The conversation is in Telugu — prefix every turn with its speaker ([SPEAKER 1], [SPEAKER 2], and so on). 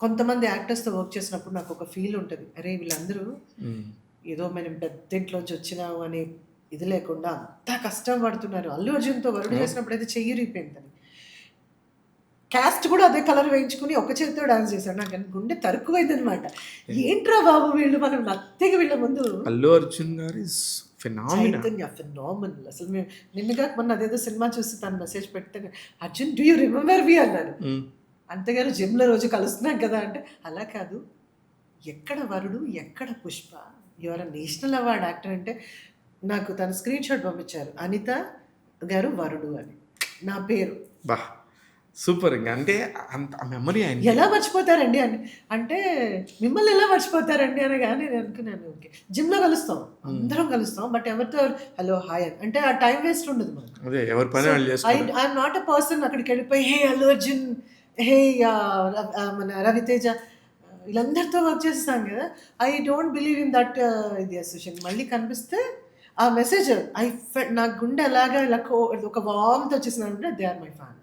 [SPEAKER 1] కొంతమంది యాక్టర్స్‌తో వర్క్ చేసినప్పుడు నాకొక ఫీల్ ఉంటది. అరే! వీళ్ళందరూ
[SPEAKER 2] హ్మ్.
[SPEAKER 1] ఏదో మనం పెద్దింట్లోంచి వచ్చినాము అనే ఇది లేకుండా అంతా కష్టం పడుతున్నారు. 'అల్లు అర్జున్‌తో' వరుడు
[SPEAKER 2] అవును.
[SPEAKER 1] చేసినప్పుడైతే చెయ్యిరిగిపోయింది. క్యాస్ట్ కూడా అదే కలర్ వేయించుకొని ఒక చేత్తో డాన్స్ చేశాడు. నాకు గుండె తరుక్కుపోయిందనమాట.
[SPEAKER 2] ఓకే.
[SPEAKER 1] ఏంట్రా బాబు వీళ్ళు మనం నత్తిగా వీళ్ళ ముందు
[SPEAKER 2] 'అల్లు అర్జున్' గారు ఈస్ ఫెనామినా.
[SPEAKER 1] చైతన్య ఫెనామినల్. అసలు మేము నిన్న గాక మొన్న అదేదో సినిమా చూసి తను మెసేజ్ పెడితే, "Arjun do you remember me" అన్నాడు.
[SPEAKER 2] హ్మ్.
[SPEAKER 1] అంతేగాని జిమ్‌లో రోజు కలుస్తున్నాం కదా! అంటే, అలా కాదు. ఎక్కడ వరుడు, ఎక్కడ Pushpa? You are a national award actor అంటే, నాకు తను స్క్రీన్‌షాట్ పంపించారు. అనిత గారు వరుడు అని. నా పేరు.
[SPEAKER 2] అబ్బా! సూపర్ ఇంగ. అంటే అంత ఆ మెమరీ ఆయనకి.
[SPEAKER 1] ఎలా మర్చిపోతారండి అని. అంటే మిమ్మల్ని ఎలా మర్చిపోతారండి అనగానే నేను అనుకున్నాను. ఓకే. జిమ్‌లో కలుస్తాం.
[SPEAKER 2] హ్మ్.
[SPEAKER 1] అందరం కలుస్తాం. బట్ ఎవరితో హలో, హాయ్ అని. అంటే ఆ టైమ్ వేస్ట్ ఉండదు మనకు.
[SPEAKER 2] అదే ఎవరి పని
[SPEAKER 1] సో,
[SPEAKER 2] వాళ్ళు చేసుకోవడం.
[SPEAKER 1] ఐయామ్ నాట్ ఎ పర్సన్ అక్కడికెళ్ళిపోయి హే అల్లు అర్జున్, హే మన రవితేజ వీళ్ళందరితో వర్క్ చేసేసాను గదా! I don't believe in that ఇది అసోసియేషన్. మళ్ళీ కనిపిస్తే ఆ మెసేజ్ నా గుండె ఎలాగా ఇలా ఒక వార్మ్‌త్ వచ్చేసిందంటే దే ఆర్ మై ఫ్యామిలీ.